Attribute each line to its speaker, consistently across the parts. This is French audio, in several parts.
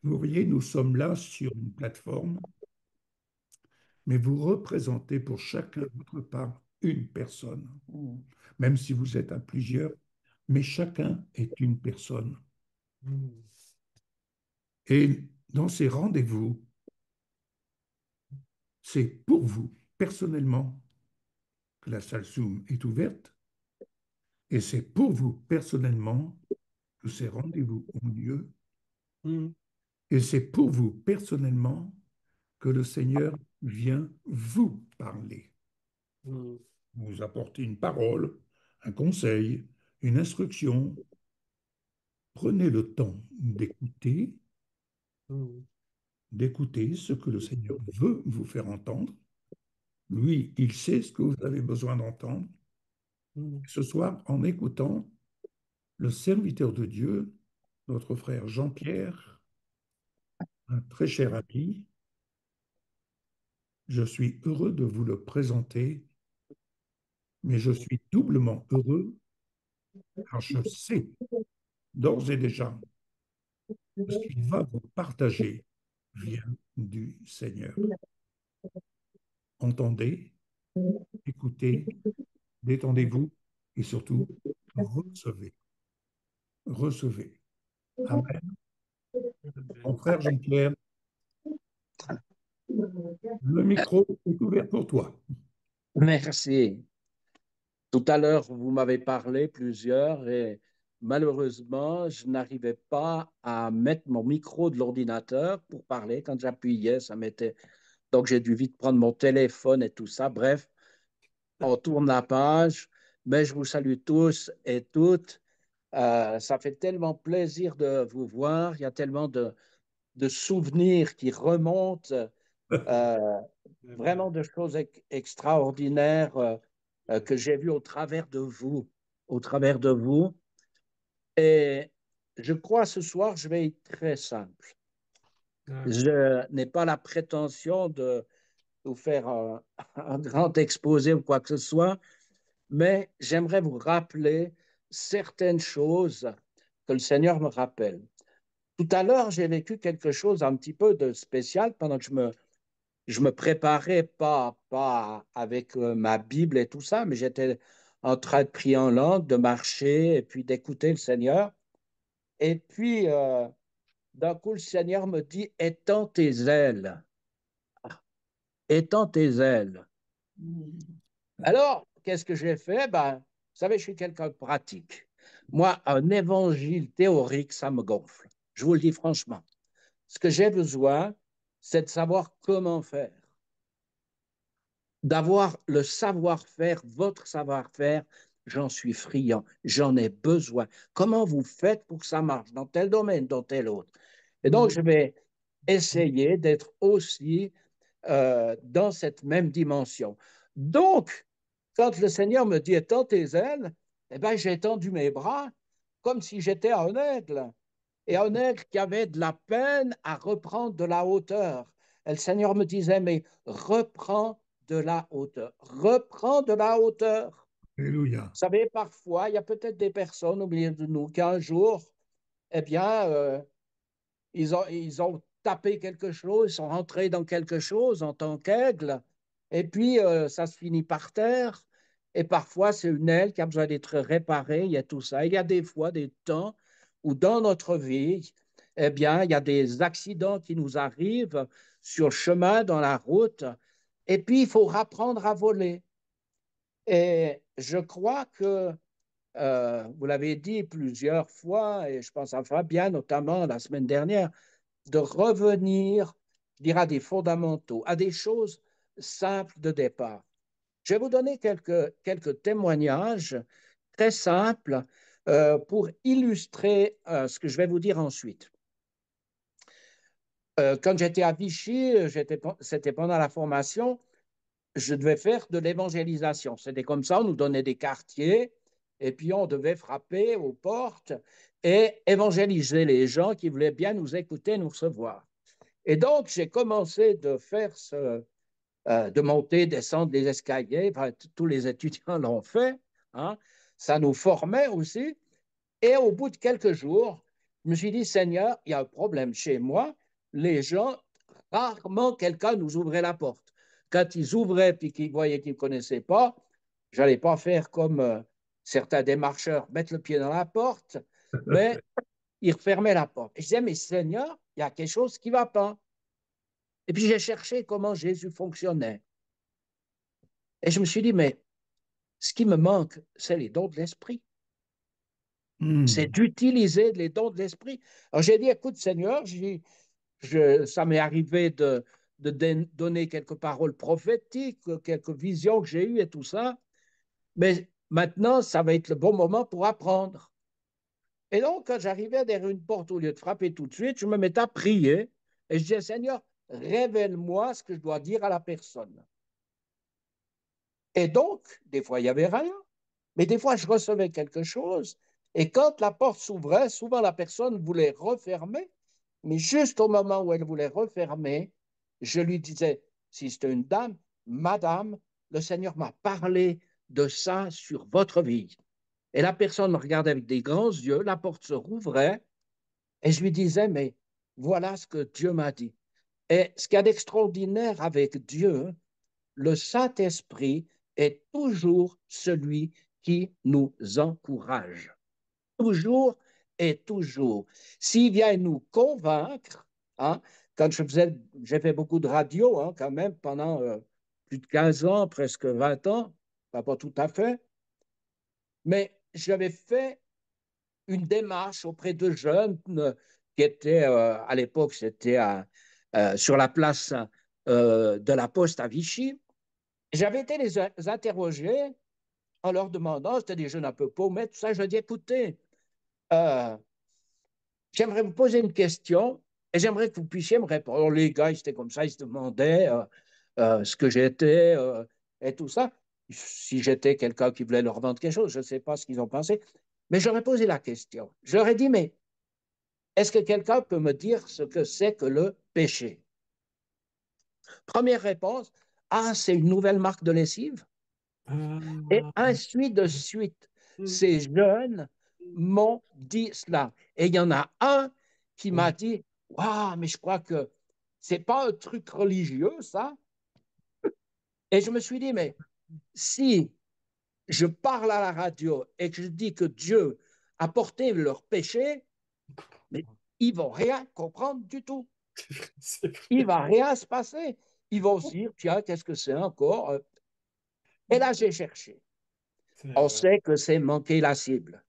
Speaker 1: Vous voyez, nous sommes là sur une plateforme, mais vous représentez pour chacun de votre part une personne,
Speaker 2: Mm,
Speaker 1: même si vous êtes à plusieurs, mais chacun est une personne.
Speaker 2: mm,
Speaker 1: Et dans ces rendez-vous, c'est pour vous, personnellement, que la salle Zoom est ouverte, et c'est pour vous, personnellement, que ces rendez-vous ont lieu,
Speaker 2: mm,
Speaker 1: et c'est pour vous, personnellement, que le Seigneur vient vous parler,
Speaker 2: mm,
Speaker 1: vous apporter une parole, un conseil, une instruction. Prenez le temps
Speaker 2: mm,
Speaker 1: d'écouter ce que le Seigneur veut vous faire entendre. Lui, il sait ce que vous avez besoin d'entendre.
Speaker 2: mm,
Speaker 1: Ce soir, en écoutant le serviteur de Dieu, notre frère Jean-Pierre, un très cher ami, je suis heureux de vous le présenter, mais je suis doublement heureux car je sais d'ores et déjà que ce qu'il va vous partager vient du Seigneur. Entendez, écoutez, détendez-vous et surtout, recevez. Recevez. Amen. Mon frère Jean-Pierre, le micro est ouvert pour toi.
Speaker 2: Merci. Tout à l'heure, vous m'avez parlé plusieurs et malheureusement, je n'arrivais pas à mettre mon micro de l'ordinateur pour parler. Quand j'appuyais, ça mettait. Donc, j'ai dû vite prendre mon téléphone et tout ça. Bref, on tourne la page, mais je vous salue tous et toutes. Ça fait tellement plaisir de vous voir. Il y a tellement de souvenirs qui remontent. Euh, Vraiment de choses extraordinaires que j'ai vues au travers de vous, au travers de vous. Et je crois ce soir, je vais être très simple. Je n'ai pas la prétention de vous faire un grand exposé ou quoi que ce soit, mais j'aimerais vous rappeler certaines choses que le Seigneur me rappelle. Tout à l'heure, j'ai vécu quelque chose un petit peu de spécial pendant que je me préparais pas avec ma Bible et tout ça, mais j'étais en train de prier en langue, de marcher et puis d'écouter le Seigneur. Et puis, d'un coup, le Seigneur me dit, étends tes ailes, étends tes ailes. Alors, qu'est-ce que j'ai fait? Ben, vous savez, je suis quelqu'un de pratique. Moi, un évangile théorique, ça me gonfle. Je vous le dis franchement. Ce que j'ai besoin, c'est de savoir comment faire, d'avoir le savoir-faire, votre savoir-faire, j'en suis friand, j'en ai besoin. Comment vous faites pour que ça marche dans tel domaine, dans tel autre? Et donc, je vais essayer d'être aussi dans cette même dimension. Donc, quand le Seigneur me dit étends tes ailes, eh ben, j'ai étendu mes bras comme si j'étais un aigle. Et un aigle qui avait de la peine à reprendre de la hauteur. Et le Seigneur me disait, mais reprends de la hauteur. Reprends de la hauteur.
Speaker 1: Alléluia.
Speaker 2: Vous savez, parfois, il y a peut-être des personnes au milieu de nous qui un jour, eh bien, ils ont tapé quelque chose, ils sont rentrés dans quelque chose en tant qu'aigle, et puis ça se finit par terre. Et parfois, c'est une aile qui a besoin d'être réparée, il y a tout ça. Il y a des fois des temps où dans notre vie, eh bien, il y a des accidents qui nous arrivent sur le chemin, dans la route, et puis il faut apprendre à voler. Et je crois que vous l'avez dit plusieurs fois, et je pense à Fabien notamment la semaine dernière, de revenir, je dirais, à des fondamentaux, à des choses simples de départ. Je vais vous donner quelques témoignages très simples pour illustrer ce que je vais vous dire ensuite. Quand j'étais à Vichy, c'était pendant la formation, je devais faire de l'évangélisation. C'était comme ça, on nous donnait des quartiers et puis on devait frapper aux portes et évangéliser les gens qui voulaient bien nous écouter, nous recevoir. Et donc, j'ai commencé de faire de monter, descendre les escaliers. Enfin, tous les étudiants l'ont fait. Hein. Ça nous formait aussi. Et au bout de quelques jours, je me suis dit, Seigneur, il y a un problème chez moi. Les gens, rarement quelqu'un nous ouvrait la porte. Quand ils ouvraient et qu'ils voyaient qu'ils ne connaissaient pas, je n'allais pas faire comme certains démarcheurs, mettre le pied dans la porte, mais ils refermaient la porte. Et je disais, mais Seigneur, il y a quelque chose qui ne va pas. Et puis j'ai cherché comment Jésus fonctionnait. Et je me suis dit, mais ce qui me manque, c'est les dons de l'esprit. C'est
Speaker 1: Hmm.
Speaker 2: d'utiliser les dons de l'esprit. Alors j'ai dit, écoute Seigneur, ça m'est arrivé de donner quelques paroles prophétiques, quelques visions que j'ai eues et tout ça, mais maintenant, ça va être le bon moment pour apprendre. Et donc, quand j'arrivais derrière une porte, au lieu de frapper tout de suite, je me mettais à prier et je disais, Seigneur, révèle-moi ce que je dois dire à la personne. Et donc, des fois, il n'y avait rien, mais des fois, je recevais quelque chose. Et quand la porte s'ouvrait, souvent la personne voulait refermer, mais juste au moment où elle voulait refermer, je lui disais, si c'était une dame, Madame, le Seigneur m'a parlé de ça sur votre vie. Et la personne me regardait avec des grands yeux, la porte se rouvrait, et je lui disais, mais voilà ce que Dieu m'a dit. Et ce qu'il y a d'extraordinaire avec Dieu, le Saint-Esprit est toujours celui qui nous encourage. Toujours et toujours. S'il vient nous convaincre, hein, quand j'ai fait beaucoup de radio, hein, quand même, pendant plus de 15 ans, presque 20 ans, pas tout à fait, mais j'avais fait une démarche auprès de jeunes qui étaient, à l'époque, c'était sur la place de la Poste à Vichy. J'avais été les interroger en leur demandant, c'était des jeunes un peu paumés, tout ça, je leur dis, écoutez, euh, j'aimerais vous poser une question et j'aimerais que vous puissiez me répondre. Alors, les gars, ils étaient comme ça, ils se demandaient ce que j'étais et tout ça. Si j'étais quelqu'un qui voulait leur vendre quelque chose, je ne sais pas ce qu'ils ont pensé. Mais j'aurais posé la question. Je leur ai dit, mais est-ce que quelqu'un peut me dire ce que c'est que le péché? Première réponse, ah, c'est une nouvelle marque de lessive. Et
Speaker 3: Ah,
Speaker 2: ainsi de suite. Ces jeunes m'ont dit cela. Et il y en a un qui m'a dit, waouh, mais je crois que c'est pas un truc religieux, ça. Et je me suis dit, mais si je parle à la radio et que je dis que Dieu a porté leur péché, mais ils vont rien comprendre du tout.
Speaker 3: c'est
Speaker 2: Il
Speaker 3: vrai,
Speaker 2: va rien se passer. Ils vont se dire, tiens, qu'est-ce que c'est encore? Et là, j'ai cherché.
Speaker 3: c'est
Speaker 2: On
Speaker 3: vrai.
Speaker 2: sait que c'est manquer la cible.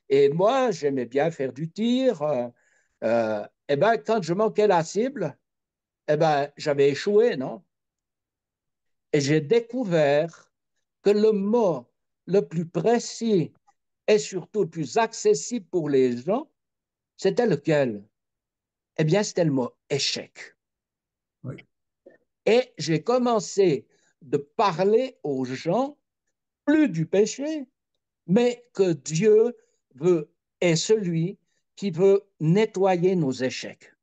Speaker 2: Et moi, j'aimais bien faire du tir. Eh ben, quand je manquais la cible, eh ben, j'avais échoué, non? Et j'ai découvert que le mot le plus précis et surtout le plus accessible pour les gens, c'était lequel? Eh bien, c'était le mot échec.
Speaker 1: Oui.
Speaker 2: Et j'ai commencé de parler aux gens plus du péché, mais que Dieu veut, est celui qui veut nettoyer nos échecs,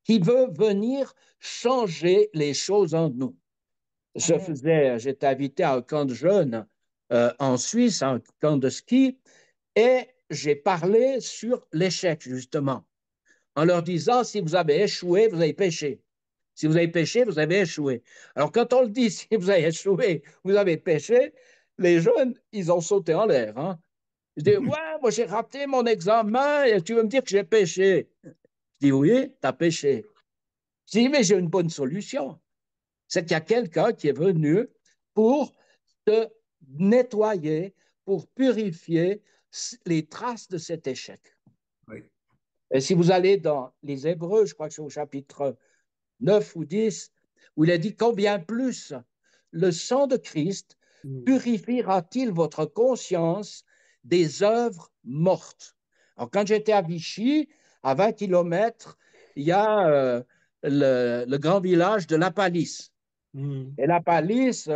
Speaker 2: qui veut venir changer les choses en nous. J'étais invité à un camp de jeunes en Suisse, un camp de ski, et j'ai parlé sur l'échec, justement, en leur disant, si vous avez échoué, vous avez péché. Si vous avez péché, vous avez échoué. Alors, quand on le dit, si vous avez échoué, vous avez péché, les jeunes, ils ont sauté en l'air. Hein. Je dis, ouais, moi j'ai raté mon examen et tu veux me dire que j'ai péché. Je dis, oui, tu as péché. Je dis, mais j'ai une bonne solution. C'est qu'il y a quelqu'un qui est venu pour te nettoyer, pour purifier les traces de cet échec.
Speaker 1: Oui.
Speaker 2: Et si vous allez dans les Hébreux, je crois que c'est au chapitre 9 ou 10, où il est dit combien plus le sang de Christ purifiera-t-il votre conscience des œuvres mortes. Alors, quand j'étais à Vichy, à 20 kilomètres, il y a le grand village de La Palisse.
Speaker 3: Mm.
Speaker 2: Et La Palisse,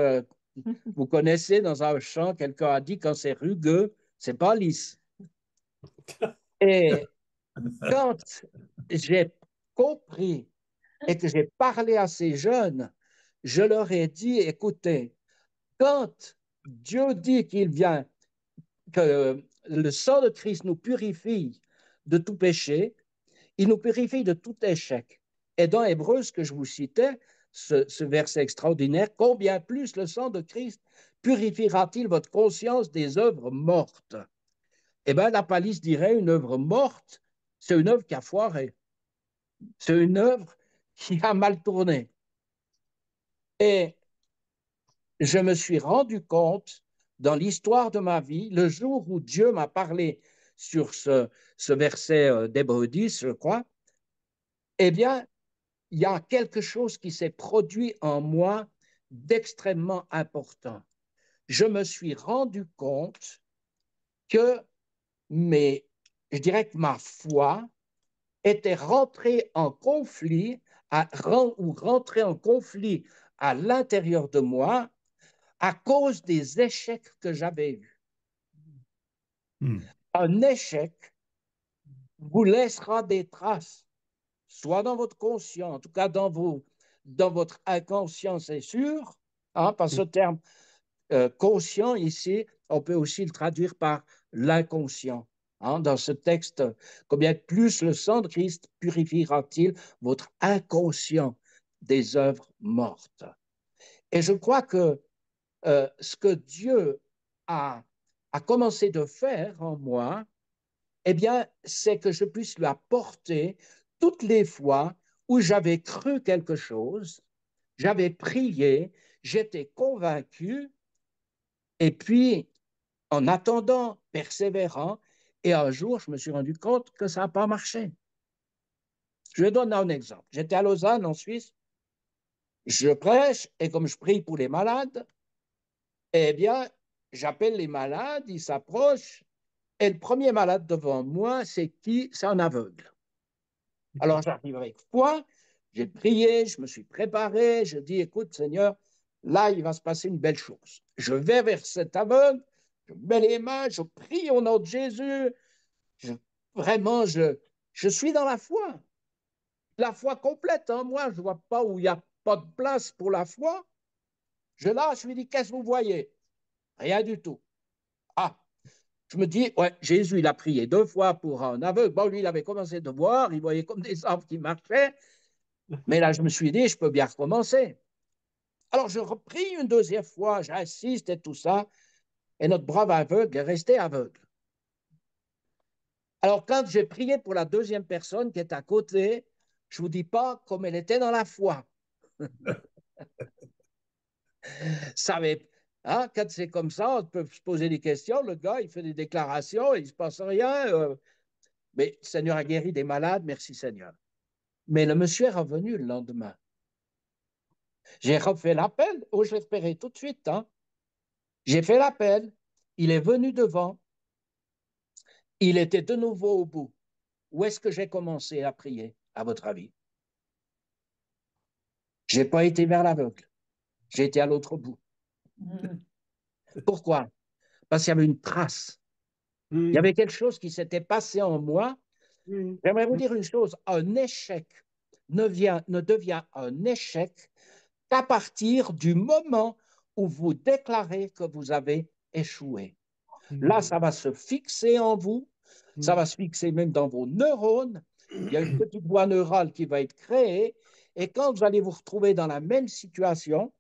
Speaker 2: vous connaissez dans un chant, quelqu'un a dit quand c'est rugueux, c'est pas lisse. Et quand j'ai compris et que j'ai parlé à ces jeunes, je leur ai dit, écoutez, quand Dieu dit qu'il vient, que le sang de Christ nous purifie de tout péché, il nous purifie de tout échec. Et dans Hébreux, ce que je vous citais, ce verset extraordinaire, combien plus le sang de Christ purifiera-t-il votre conscience des œuvres mortes? Eh bien, la palisse dirait une œuvre morte, c'est une œuvre qui a foiré. C'est une œuvre qui a mal tourné. Et je me suis rendu compte dans l'histoire de ma vie, le jour où Dieu m'a parlé sur ce verset d'Hébreux 10, je crois, eh bien, il y a quelque chose qui s'est produit en moi d'extrêmement important. Je me suis rendu compte que je dirais que ma foi était rentrée en conflit ou rentrée en conflit à l'intérieur de moi à cause des échecs que j'avais eus. Un échec vous laissera des traces, soit dans votre conscient, en tout cas dans votre inconscient, c'est sûr, hein, par ce terme conscient ici, on peut aussi le traduire par l'inconscient. Hein, dans ce texte, combien plus le sang de Christ purifiera-t-il votre inconscient des œuvres mortes? Et je crois que ce que Dieu a commencé de faire en moi, eh bien, c'est que je puisse lui apporter toutes les fois où j'avais cru quelque chose, j'avais prié, j'étais convaincu, et puis, en attendant, persévérant, et un jour, je me suis rendu compte que ça n'a pas marché. Je vais donner un exemple. J'étais à Lausanne, en Suisse, je prêche, et comme je prie pour les malades, eh bien, j'appelle les malades, ils s'approchent, et le premier malade devant moi, c'est qui? C'est un aveugle. Alors j'arrive avec foi, j'ai prié, je me suis préparé, je dis, écoute Seigneur, là il va se passer une belle chose. Je vais vers cet aveugle, je mets les mains, je prie au nom de Jésus, vraiment je suis dans la foi complète. Hein. Moi je ne vois pas où il n'y a pas de place pour la foi. Je lâche, je lui dis, qu'est-ce que vous voyez? Rien du tout. Ah, je me dis, ouais, Jésus, il a prié 2 fois pour un aveugle. Bon, lui, il avait commencé de voir, il voyait comme des arbres qui marchaient. Mais là, je me suis dit, je peux bien recommencer. Alors, je repris une deuxième fois, j'insiste et tout ça, et notre brave aveugle est resté aveugle. Alors, quand j'ai prié pour la deuxième personne qui est à côté, je ne vous dis pas comme elle était dans la foi. Ça avait, hein, quand c'est comme ça, on peut se poser des questions. Le gars, il fait des déclarations, il ne se passe rien. Mais le Seigneur a guéri des malades, merci Seigneur. Mais le monsieur est revenu le lendemain. J'ai refait l'appel. Oh, je l'ai repéré tout de suite. Hein. J'ai fait l'appel. Il est venu devant. Il était de nouveau au bout. Où est-ce que j'ai commencé à prier, à votre avis? Je n'ai pas été vers l'aveugle. J'ai été à l'autre bout. Pourquoi? Parce qu'il y avait une trace. Il y avait quelque chose qui s'était passé en moi. J'aimerais vous dire une chose. Un échec ne devient un échec qu'à partir du moment où vous déclarez que vous avez échoué. Là, ça va se fixer en vous, ça va se fixer même dans vos neurones. Il y a une petite voie neurale qui va être créée, et quand vous allez vous retrouver dans la même situation,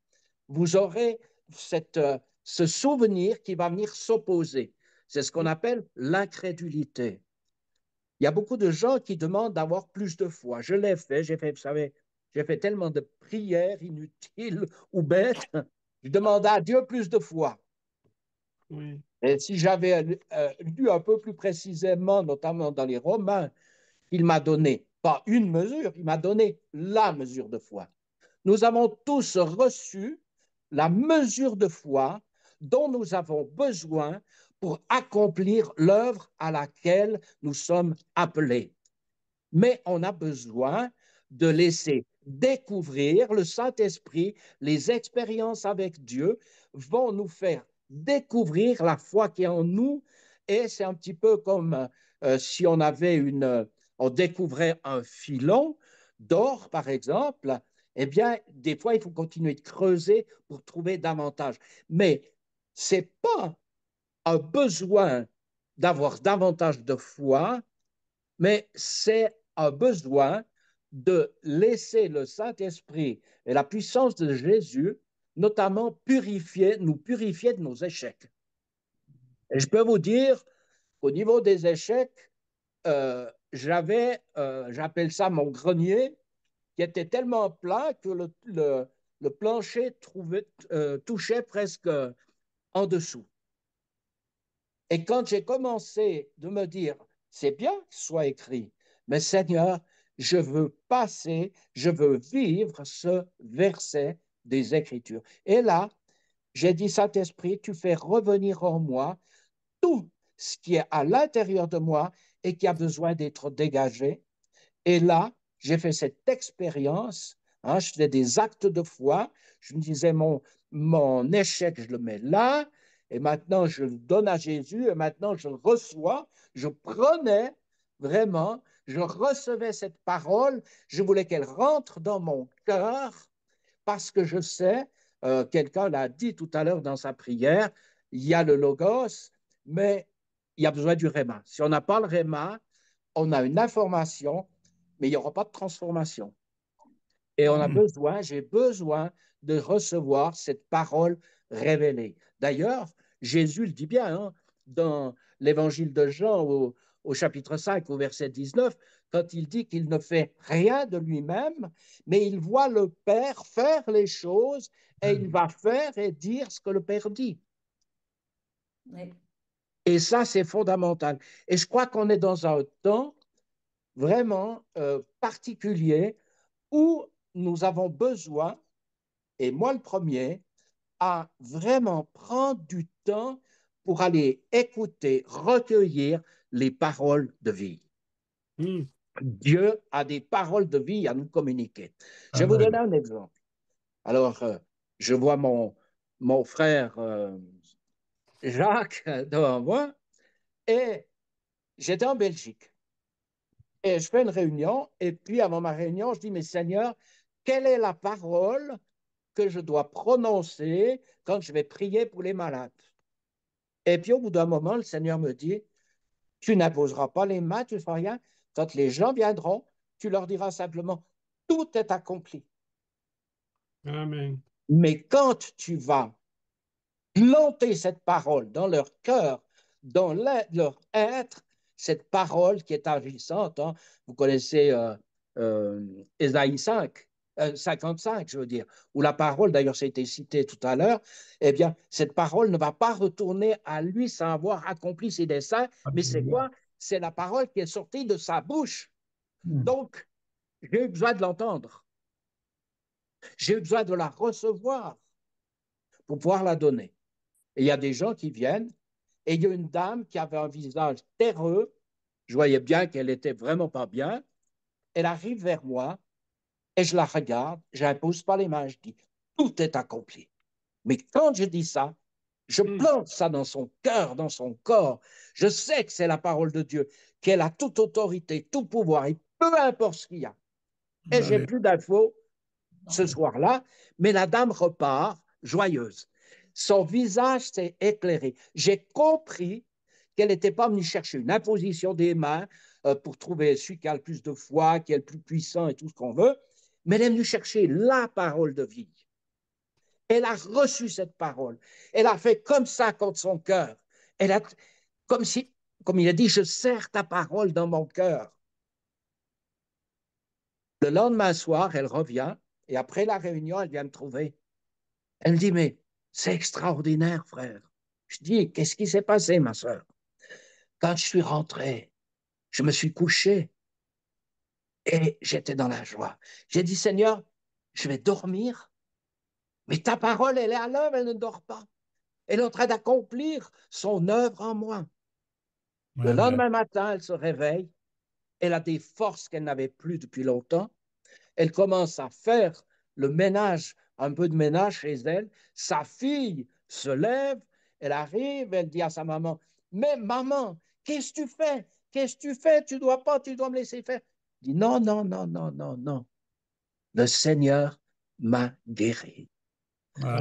Speaker 2: vous aurez ce souvenir qui va venir s'opposer. C'est ce qu'on appelle l'incrédulité. Il y a beaucoup de gens qui demandent d'avoir plus de foi. Je l'ai fait, vous savez, j'ai fait tellement de prières inutiles ou bêtes. Je demandais à Dieu plus de foi.
Speaker 3: Oui.
Speaker 2: Et si j'avais lu un peu plus précisément, notamment dans les Romains, il m'a donné, pas une mesure, il m'a donné la mesure de foi. Nous avons tous reçu la mesure de foi dont nous avons besoin pour accomplir l'œuvre à laquelle nous sommes appelés. Mais on a besoin de laisser découvrir le Saint-Esprit, les expériences avec Dieu vont nous faire découvrir la foi qui est en nous, et c'est un petit peu comme si on découvrait un filon d'or, par exemple. Eh bien, des fois, il faut continuer de creuser pour trouver davantage. Mais ce n'est pas un besoin d'avoir davantage de foi, Mais c'est un besoin de laisser le Saint-Esprit et la puissance de Jésus, notamment nous purifier de nos échecs. Et je peux vous dire qu'au niveau des échecs, j'appelle ça mon grenier, qui était tellement plat que le plancher touchait presque en dessous. Et quand j'ai commencé de me dire, c'est bien que ce soit écrit, mais Seigneur, je veux vivre ce verset des Écritures. Et là, j'ai dit, Saint-Esprit, tu fais revenir en moi tout ce qui est à l'intérieur de moi et qui a besoin d'être dégagé. Et là, j'ai fait cette expérience, hein, je faisais des actes de foi, je me disais, mon échec, je le mets là, et maintenant je le donne à Jésus, et maintenant je le reçois, je prenais vraiment, je recevais cette parole, je voulais qu'elle rentre dans mon cœur, parce que je sais, quelqu'un l'a dit tout à l'heure dans sa prière, il y a le logos, mais il y a besoin du réma. Si on n'a pas le réma, on a une information, mais il n'y aura pas de transformation. Et j'ai besoin de recevoir cette parole révélée. D'ailleurs, Jésus le dit bien hein, dans l'évangile de Jean au chapitre 5, au verset 19, quand il dit qu'il ne fait rien de lui-même, mais il voit le Père faire les choses et il va faire et dire ce que le Père dit. Oui. Et ça, c'est fondamental. Et je crois qu'on est dans un temps vraiment particulier où nous avons besoin, et moi le premier, à vraiment prendre du temps pour aller écouter, recueillir les paroles de vie. Dieu a des paroles de vie à nous communiquer. Je vais vous donner un exemple. Alors, je vois mon frère Jacques devant moi et j'étais en Belgique. Et je fais une réunion et puis avant ma réunion, je dis, mais Seigneur, quelle est la parole que je dois prononcer quand je vais prier pour les malades? Et puis au bout d'un moment, le Seigneur me dit, tu n'imposeras pas les mains, tu ne feras rien. Quand les gens viendront, tu leur diras simplement, tout est accompli.
Speaker 3: Amen.
Speaker 2: Mais quand tu vas planter cette parole dans leur cœur, dans leur être, cette parole qui est agissante, hein, vous connaissez Ésaïe 5, 55, je veux dire, où la parole, d'ailleurs, ça a été cité tout à l'heure, eh bien, cette parole ne va pas retourner à lui sans avoir accompli ses desseins, mais c'est quoi? C'est la parole qui est sortie de sa bouche. Donc, j'ai eu besoin de l'entendre. J'ai eu besoin de la recevoir pour pouvoir la donner. Et il y a des gens qui viennent, et il y a une dame qui avait un visage terreux, je voyais bien qu'elle n'était vraiment pas bien, elle arrive vers moi, et je la regarde, je n'impose pas les mains, je dis, tout est accompli. Mais quand je dis ça, je plante ça dans son cœur, dans son corps. Je sais que c'est la parole de Dieu, qu'elle a toute autorité, tout pouvoir, et peu importe ce qu'il y a. Et j'ai plus d'infos ce soir-là, mais la dame repart joyeuse. Son visage s'est éclairé. J'ai compris qu'elle n'était pas venue chercher une imposition des mains pour trouver celui qui a le plus de foi, qui est le plus puissant et tout ce qu'on veut, mais elle est venue chercher la parole de vie. Elle a reçu cette parole. Elle a fait comme ça contre son cœur. Elle a, comme il a dit, je serre ta parole dans mon cœur. Le lendemain soir, elle revient et après la réunion, elle vient me trouver. Elle me dit, mais c'est extraordinaire, frère. Je dis, qu'est-ce qui s'est passé, ma soeur? Quand je suis rentré, je me suis couché et j'étais dans la joie. J'ai dit, Seigneur, je vais dormir, mais ta parole, elle est à l'œuvre, elle ne dort pas. Elle est en train d'accomplir son œuvre en moi. Le lendemain matin, elle se réveille, elle a des forces qu'elle n'avait plus depuis longtemps. Elle commence à faire le ménage, un peu de ménage chez elle. Sa fille se lève, elle arrive, elle dit à sa maman, mais maman, qu'est-ce que tu fais? Qu'est-ce que tu fais? Tu dois pas, tu dois me laisser faire. Elle dit, non, non, non, non, non, non. Le Seigneur m'a guéri.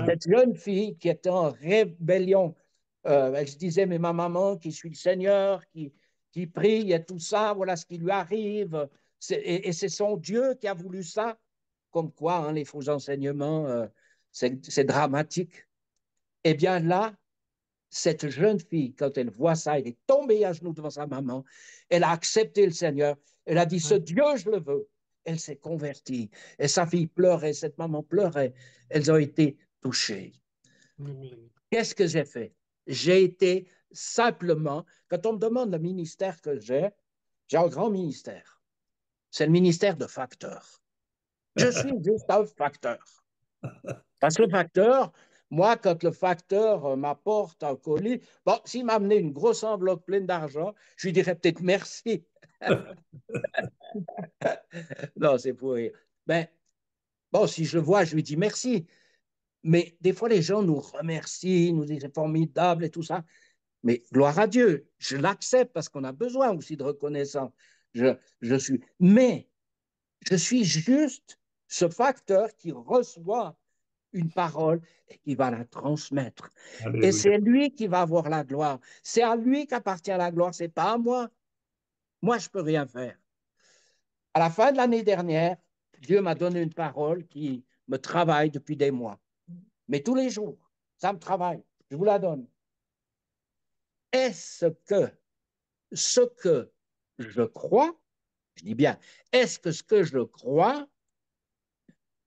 Speaker 2: Cette jeune fille qui était en rébellion, elle se disait, mais ma maman qui suit le Seigneur, qui qui prie et tout ça, voilà ce qui lui arrive. Et c'est son Dieu qui a voulu ça. Comme quoi, hein, les faux enseignements, c'est dramatique. Eh bien là, cette jeune fille, quand elle voit ça, elle est tombée à genoux devant sa maman. Elle a accepté le Seigneur. Elle a dit, ce Dieu, je le veux. Elle s'est convertie. Et sa fille pleurait, cette maman pleurait. Elles ont été touchées.
Speaker 3: Amen.
Speaker 2: Qu'est-ce que j'ai fait? J'ai été simplement, quand on me demande le ministère que j'ai un grand ministère. C'est le ministère de facteur. Je suis juste un facteur. Parce que le facteur, moi, quand le facteur m'apporte un colis, bon, s'il m'a amené une grosse enveloppe pleine d'argent, je lui dirais peut-être merci. Non, c'est pour rire. Ben, bon, si je le vois, je lui dis merci. Mais des fois, les gens nous remercient, nous disent c'est formidable et tout ça. Mais gloire à Dieu, je l'accepte parce qu'on a besoin aussi de reconnaissance. Je suis. Mais je suis juste ce facteur qui reçoit une parole et qui va la transmettre. Et
Speaker 1: Alléluia.
Speaker 2: c'est lui qui va avoir la gloire. C'est à lui qu'appartient la gloire, c'est pas à moi. Moi, je peux rien faire. À la fin de l'année dernière, Dieu m'a donné une parole qui me travaille depuis des mois. Mais tous les jours, ça me travaille. Je vous la donne. Est-ce que ce que je crois, je dis bien, est-ce que ce que je crois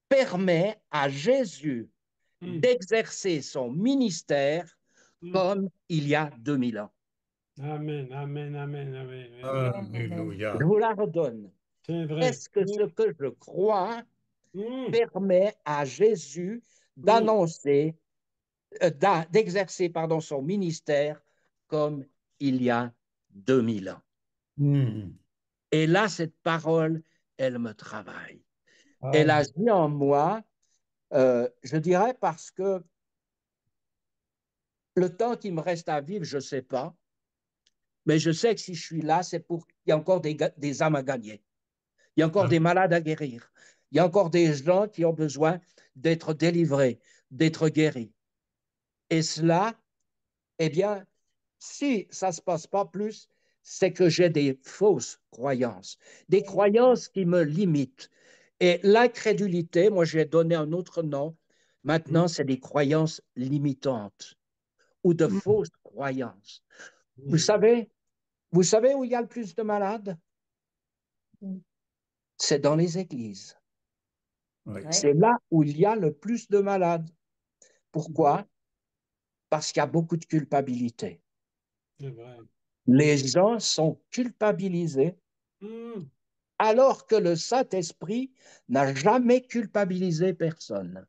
Speaker 2: permet à Jésus d'exercer son ministère comme il y a 2000 ans?
Speaker 3: Amen, amen, amen, amen.
Speaker 1: Alléluia.
Speaker 2: Je vous la redonne.
Speaker 3: C'est vrai.
Speaker 2: Est-ce que ce que je crois permet à Jésus d'annoncer, d'exercer, pardon, son ministère comme il y a 2000 ans?
Speaker 1: Mm.
Speaker 2: Et là, cette parole, elle me travaille. Elle
Speaker 1: Amen.
Speaker 2: agit en moi, je dirais parce que le temps qui me reste à vivre, je ne sais pas, mais je sais que si je suis là, c'est pour qu'il y a encore des âmes à gagner. Il y a encore des malades à guérir. Il y a encore des gens qui ont besoin d'être délivrés, d'être guéris. Et cela, eh bien, si ça ne se passe pas plus, c'est que j'ai des fausses croyances, des croyances qui me limitent. Et l'incrédulité, moi j'ai donné un autre nom, maintenant c'est des croyances limitantes ou de fausses croyances. Vous savez, vous savez où il y a le plus de malades? C'est dans les églises.
Speaker 1: Oui.
Speaker 2: C'est là où il y a le plus de malades. Pourquoi? Parce qu'il y a beaucoup de culpabilité.
Speaker 3: C'est vrai.
Speaker 2: Les gens sont culpabilisés alors que le Saint-Esprit n'a jamais culpabilisé personne.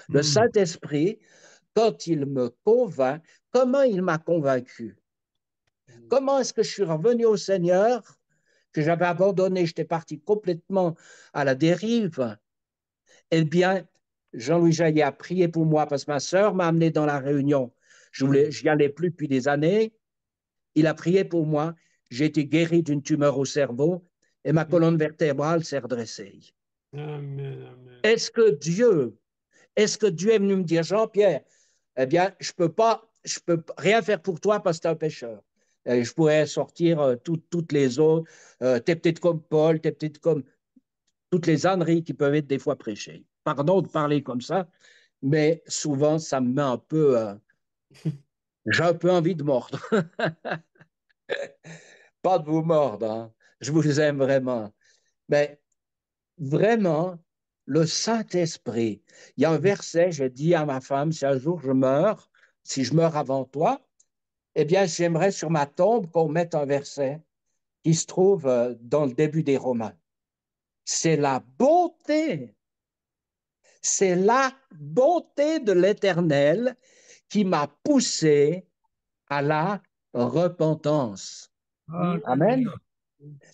Speaker 2: Le
Speaker 1: Mm.
Speaker 2: Saint-Esprit, quand il me convainc, comment il m'a convaincu? Comment est-ce que je suis revenu au Seigneur, que j'avais abandonné, j'étais parti complètement à la dérive? Eh bien, Jean-Louis Jaillet a prié pour moi parce que ma sœur m'a amené dans la réunion. Je n'y allais plus depuis des années. Il a prié pour moi. J'ai été guéri d'une tumeur au cerveau et ma colonne vertébrale s'est redressée.
Speaker 3: Amen, amen.
Speaker 2: Est-ce que Dieu est venu me dire, Jean-Pierre, eh bien, je peux rien faire pour toi parce que tu es un pécheur. Et je pourrais sortir toutes les autres. Tu es peut-être comme Paul, tu es peut-être comme toutes les âneries qui peuvent être des fois prêchées. Pardon de parler comme ça, mais souvent, ça me met un peu. J'ai un peu envie de mordre. Pas de vous mordre, hein. Je vous aime vraiment. Mais vraiment, le Saint-Esprit, il y a un verset, je dis à ma femme, si un jour je meurs, si je meurs avant toi, eh bien, j'aimerais sur ma tombe qu'on mette un verset qui se trouve dans le début des Romains. C'est la bonté, c'est la bonté de l'Éternel qui m'a poussé à la repentance. Amen.
Speaker 1: Alléluia.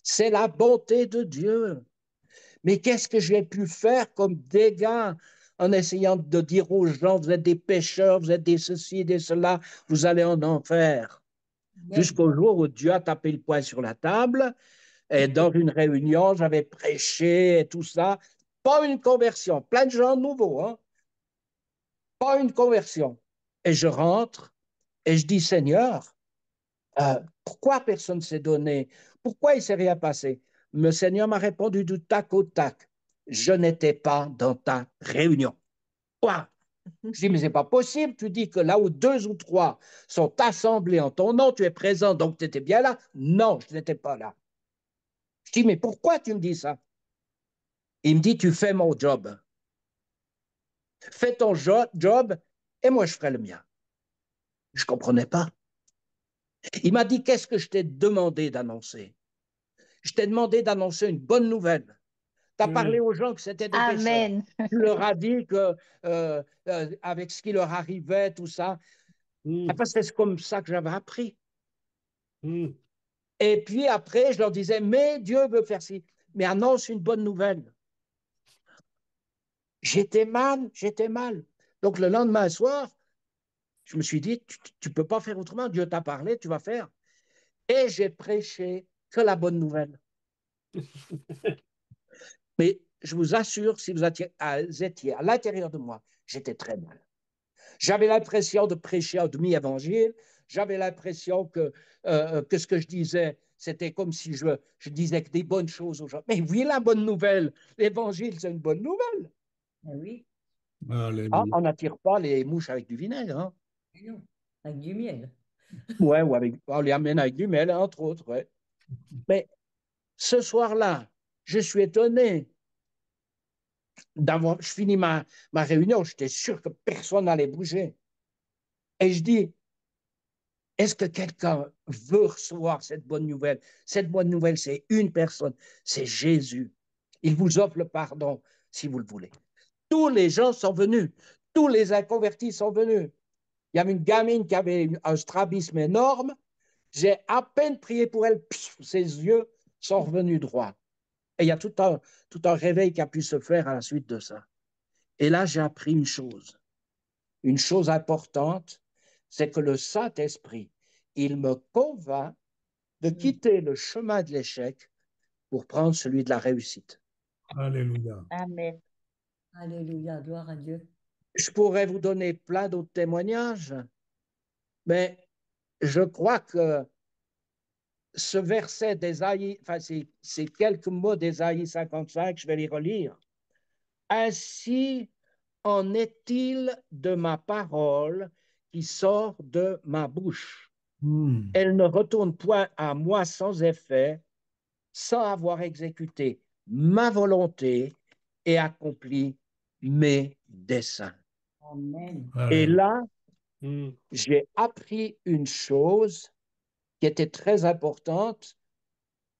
Speaker 2: C'est la bonté de Dieu. Mais qu'est-ce que j'ai pu faire comme dégâts en essayant de dire aux gens, vous êtes des pécheurs, vous êtes des ceci, des cela, vous allez en enfer. Jusqu'au jour où Dieu a tapé le poing sur la table et dans une réunion, j'avais prêché et tout ça. Pas une conversion, plein de gens nouveaux, hein? Pas une conversion. Et je rentre et je dis, Seigneur, Pourquoi personne ne s'est donné? Pourquoi il ne s'est rien passé? Le Seigneur m'a répondu du tac au tac. Je n'étais pas dans ta réunion. Quoi? Je dis, mais c'est pas possible. Tu dis que là où 2 ou 3 sont assemblés en ton nom, tu es présent, donc tu étais bien là. Non, je n'étais pas là. Je dis, mais pourquoi tu me dis ça? Il me dit, tu fais mon job. Fais ton job et moi je ferai le mien. Je ne comprenais pas. Il m'a dit, qu'est-ce que je t'ai demandé d'annoncer? Je t'ai demandé d'annoncer une bonne nouvelle. Tu as parlé aux gens que c'était des pécheurs.
Speaker 4: Amen.
Speaker 2: Tu leur as dit que avec ce qui leur arrivait, tout ça. C'est comme ça que j'avais appris. Et puis après, je leur disais, mais Dieu veut faire ci. Mais annonce une bonne nouvelle. J'étais mal, j'étais mal. Donc le lendemain soir, je me suis dit, tu ne peux pas faire autrement. Dieu t'a parlé, tu vas faire. Et j'ai prêché que la bonne nouvelle. Mais je vous assure, si vous étiez à l'intérieur de moi, j'étais très mal. J'avais l'impression de prêcher un demi-évangile. J'avais l'impression que ce que je disais, c'était comme si je disais que des bonnes choses aux gens. Mais oui, la bonne nouvelle, l'évangile, c'est une bonne nouvelle.
Speaker 5: Oui.
Speaker 2: Ah, on n'attire pas les mouches avec du vinaigre. Hein.
Speaker 5: Non, avec du miel.
Speaker 2: Ouais, ou on les amène avec du miel, entre autres. Ouais. Mais ce soir-là, je suis étonné je finis ma réunion, j'étais sûr que personne n'allait bouger. Et je dis, est-ce que quelqu'un veut recevoir cette bonne nouvelle? Cette bonne nouvelle, c'est une personne, c'est Jésus. Il vous offre le pardon si vous le voulez. Tous les gens sont venus, tous les inconvertis sont venus. Il y avait une gamine qui avait un strabisme énorme. J'ai à peine prié pour elle, ses yeux sont revenus droits. Et il y a tout un réveil qui a pu se faire à la suite de ça. Et là, j'ai appris une chose importante, c'est que le Saint-Esprit, il me convainc de quitter le chemin de l'échec pour prendre celui de la réussite.
Speaker 1: Alléluia.
Speaker 4: Amen.
Speaker 5: Alléluia, gloire à Dieu.
Speaker 2: Je pourrais vous donner plein d'autres témoignages, mais je crois que ce verset d'Ésaïe, ces quelques mots d'Ésaïe 55, je vais les relire. Ainsi en est-il de ma parole qui sort de ma bouche. Elle ne retourne point à moi sans effet, sans avoir exécuté ma volonté et accompli mes desseins.
Speaker 5: Amen.
Speaker 2: Et là, j'ai appris une chose qui était très importante.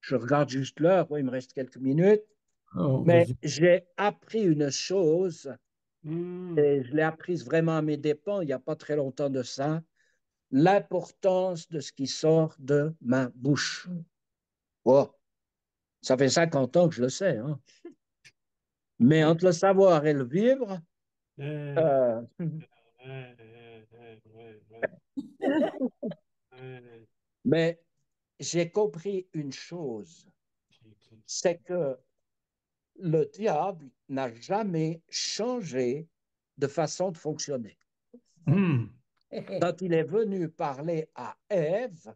Speaker 2: Je regarde juste l'heure, il me reste quelques minutes, mais j'ai appris une chose, et je l'ai apprise vraiment à mes dépens, il n'y a pas très longtemps de ça, l'importance de ce qui sort de ma bouche. Oh, ça fait 50 ans que je le sais, hein. Mais entre le savoir et le vivre, mais j'ai compris une chose, c'est que le diable n'a jamais changé de façon de fonctionner. Quand il est venu parler à Ève,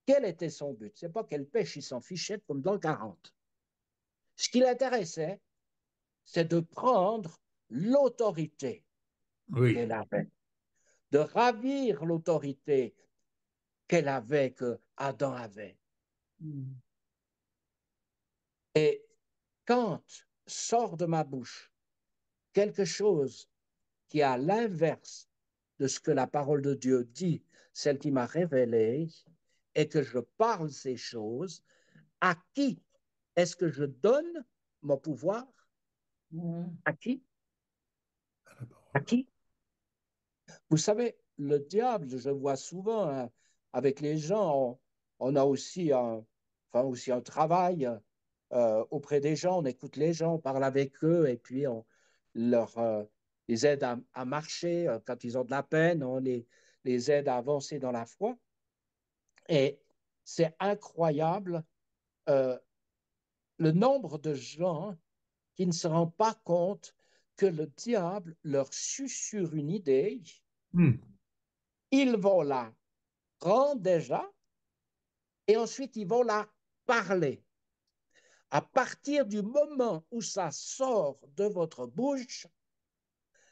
Speaker 2: quel était son but? Ce n'est pas qu'elle pêche, il s'en fichait comme dans le 40. Ce qui l'intéressait, c'est de prendre l'autorité qu'elle avait, de ravir l'autorité qu'elle avait, que Adam avait. Et quand sort de ma bouche quelque chose qui est à l'inverse de ce que la parole de Dieu dit, celle qui m'a révélé, et que je parle ces choses, à qui est-ce que je donne mon pouvoir? À qui? À qui? Vous savez, le diable, je vois souvent hein, avec les gens, on a aussi un travail auprès des gens, on écoute les gens, on parle avec eux et puis on les aide à marcher quand ils ont de la peine, on les aide à avancer dans la foi. Et c'est incroyable le nombre de gens qui ne se rendent pas compte que le diable leur susurre une idée, ils vont la prendre déjà, et ensuite ils vont la parler. À partir du moment où ça sort de votre bouche,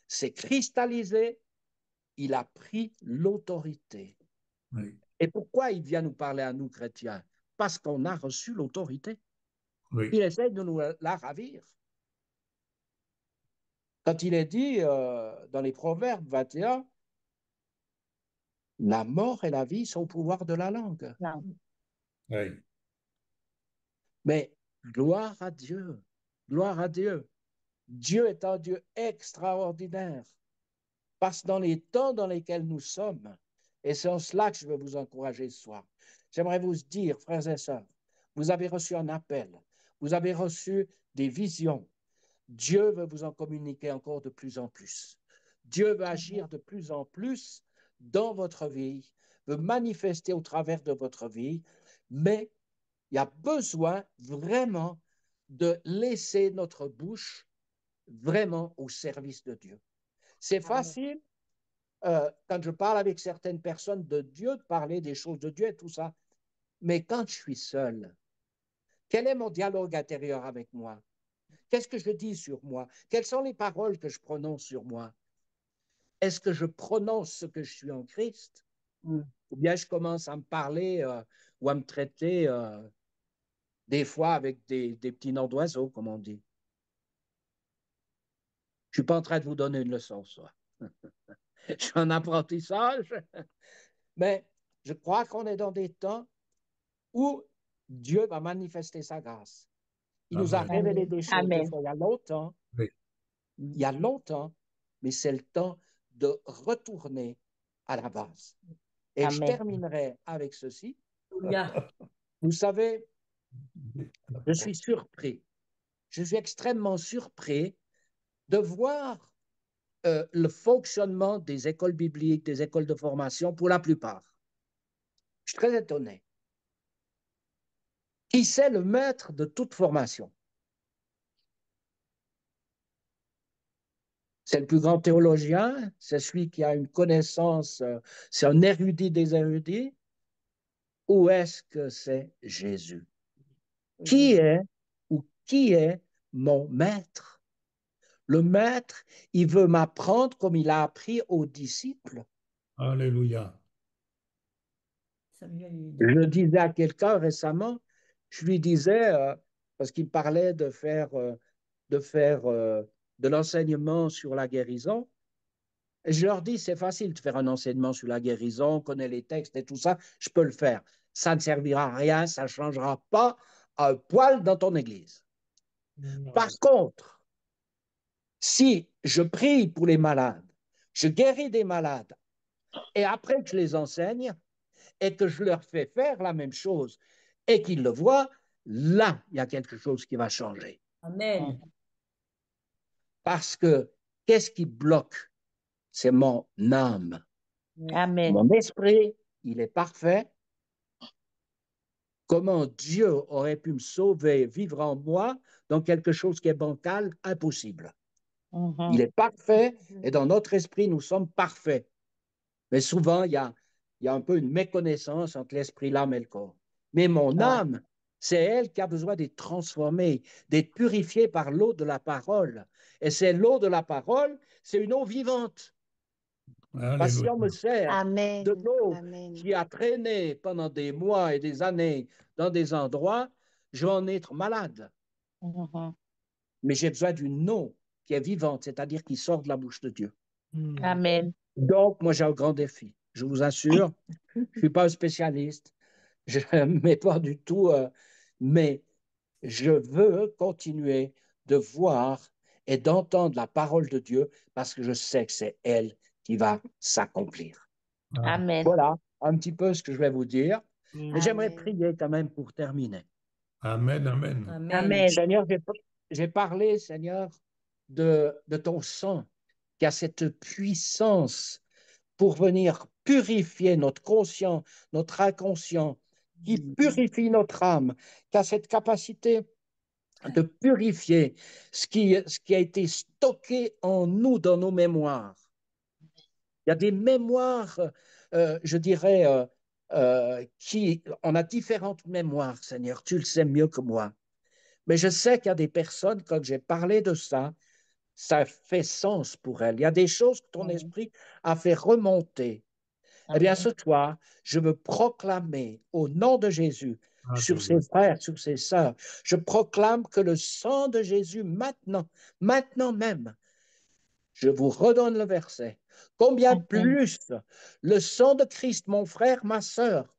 Speaker 2: c'est cristallisé, il a pris l'autorité.
Speaker 1: Oui.
Speaker 2: Et pourquoi il vient nous parler à nous, chrétiens? Parce qu'on a reçu l'autorité.
Speaker 1: Oui.
Speaker 2: Il essaie de nous la ravir. Quand il est dit dans les Proverbes 21, la mort et la vie sont au pouvoir de la langue.
Speaker 1: Oui.
Speaker 2: Mais gloire à Dieu, gloire à Dieu. Dieu est un Dieu extraordinaire. Parce que dans les temps dans lesquels nous sommes, et c'est en cela que je veux vous encourager ce soir, j'aimerais vous dire, frères et sœurs, vous avez reçu un appel, vous avez reçu des visions. Dieu veut vous en communiquer encore de plus en plus. Dieu veut agir de plus en plus dans votre vie, veut manifester au travers de votre vie, mais il y a besoin vraiment de laisser notre bouche vraiment au service de Dieu. C'est facile, quand je parle avec certaines personnes de Dieu, de parler des choses de Dieu et tout ça, mais quand je suis seul, quel est mon dialogue intérieur avec moi? Qu'est-ce que je dis sur moi? Quelles sont les paroles que je prononce sur moi? Est-ce que je prononce ce que je suis en Christ? Ou bien je commence à me parler ou à me traiter des fois avec des petits noms d'oiseaux, comme on dit. Je ne suis pas en train de vous donner une leçon, ça. Je suis en apprentissage, mais je crois qu'on est dans des temps où Dieu va manifester sa grâce. Il nous a
Speaker 1: Amen.
Speaker 2: révélé des choses des
Speaker 4: Amen.
Speaker 2: fois il y a longtemps,
Speaker 1: Oui.
Speaker 2: mais c'est le temps de retourner à la base. Et je
Speaker 4: Amen.
Speaker 2: terminerai avec ceci.
Speaker 5: Alléluia.
Speaker 2: Vous savez, je suis surpris. Je suis extrêmement surpris de voir le fonctionnement des écoles bibliques, des écoles de formation pour la plupart. Je suis très étonné. Qui c'est le maître de toute formation? C'est le plus grand théologien, c'est celui qui a une connaissance, c'est un érudit des érudits, ou est-ce que c'est Jésus? Qui est mon maître? Le maître, il veut m'apprendre comme il a appris aux disciples.
Speaker 1: Alléluia.
Speaker 2: Je disais à quelqu'un récemment, je lui disais, parce qu'il parlait de faire de l'enseignement sur la guérison, et je leur dis, c'est facile de faire un enseignement sur la guérison, on connaît les textes et tout ça, je peux le faire. Ça ne servira à rien, ça ne changera pas un poil dans ton église. Par contre, si je prie pour les malades, je guéris des malades, et après que je les enseigne, et que je leur fais faire la même chose, et qu'ils le voient, là, il y a quelque chose qui va changer.
Speaker 5: Amen.
Speaker 2: Parce que qu'est-ce qui bloque? C'est mon âme.
Speaker 4: Amen.
Speaker 2: Mon esprit, il est parfait. Comment Dieu aurait pu me sauver, vivre en moi, dans quelque chose qui est bancal? Impossible. Il est parfait et dans notre esprit, nous sommes parfaits. Mais souvent, il y a un peu une méconnaissance entre l'esprit, l'âme et le corps. Mais mon âme, c'est elle qui a besoin d'être transformée, d'être purifiée par l'eau de la parole. Et c'est l'eau de la parole, c'est une eau vivante. Parce que si on me sert
Speaker 4: Amen.
Speaker 2: de l'eau
Speaker 4: Amen.
Speaker 2: qui a traîné pendant des mois et des années dans des endroits, je vais en être malade. Mais j'ai besoin d'une eau qui est vivante, c'est-à-dire qui sort de la bouche de Dieu.
Speaker 4: Amen.
Speaker 2: Donc, moi, j'ai un grand défi. Je vous assure, je ne suis pas un spécialiste, je ne mets pas du tout, mais je veux continuer de voir et d'entendre la parole de Dieu parce que je sais que c'est elle qui va s'accomplir.
Speaker 4: Amen.
Speaker 2: Voilà un petit peu ce que je vais vous dire. Mais j'aimerais
Speaker 4: Amen.
Speaker 2: prier quand même pour terminer.
Speaker 1: Amen, amen.
Speaker 5: Amen.
Speaker 4: Amen.
Speaker 2: Seigneur, j'ai parlé, Seigneur, de ton sang qui a cette puissance pour venir purifier notre conscient, notre inconscient, qui purifie notre âme, qui a cette capacité de purifier ce qui a été stocké en nous dans nos mémoires. Il y a des mémoires, je dirais, on a différentes mémoires, Seigneur, tu le sais mieux que moi. Mais je sais qu'il y a des personnes, quand j'ai parlé de ça fait sens pour elles. Il y a des choses que ton esprit a fait remonter. Eh bien, ce soir, je veux proclamer au nom de Jésus sur ses frères, sur ses sœurs, je proclame que le sang de Jésus maintenant même, je vous redonne le verset. Combien plus le sang de Christ, mon frère, ma sœur,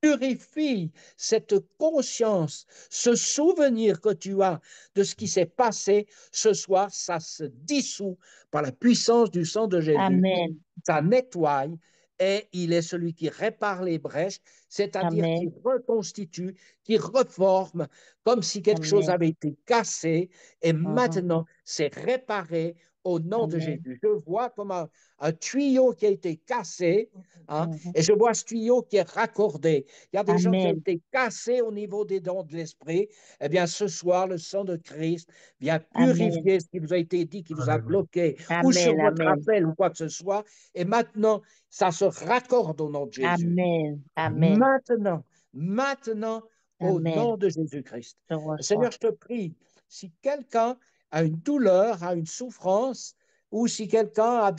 Speaker 2: purifie cette conscience, ce souvenir que tu as de ce qui s'est passé ce soir, ça se dissout par la puissance du sang de Jésus.
Speaker 4: Amen.
Speaker 2: Ça nettoie et il est celui qui répare les brèches, c'est-à-dire qui reconstitue, qui reforme, comme si quelque chose avait été cassé et maintenant c'est réparé au nom de Jésus. Je vois comme un tuyau qui a été cassé, hein, et je vois ce tuyau qui est raccordé. Il y a des gens qui ont été cassés au niveau des dons de l'esprit. Eh bien, ce soir, le sang de Christ vient purifier ce qui vous a été dit, qui vous a bloqué, ou sur votre appel ou quoi que ce soit. Et maintenant, ça se raccorde au nom de Jésus.
Speaker 4: Amen.
Speaker 2: Maintenant, au nom de Jésus-Christ. Seigneur, je te prie, si quelqu'un a une douleur, a une souffrance, ou si quelqu'un a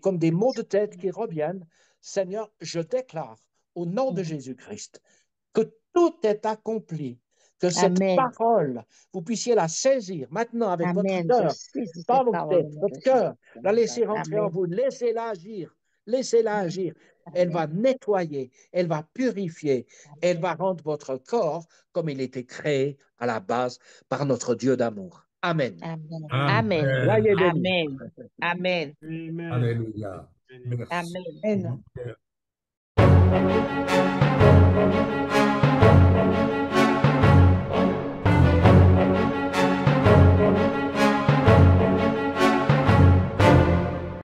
Speaker 2: comme des maux de tête qui reviennent, Seigneur, je déclare au nom de Jésus-Christ que tout est accompli, que cette parole, vous puissiez la saisir maintenant avec votre cœur, pas votre cœur, la laisser rentrer en vous, laissez-la agir. Laissez-la agir. Elle va nettoyer, elle va purifier, elle va rendre votre corps comme il était créé à la base par notre Dieu d'amour. Amen.
Speaker 4: Amen.
Speaker 2: Soyez bénis.
Speaker 4: Amen. Amen.
Speaker 3: Amen.
Speaker 1: Alléluia. Merci.
Speaker 4: Amen.
Speaker 1: Mon Père.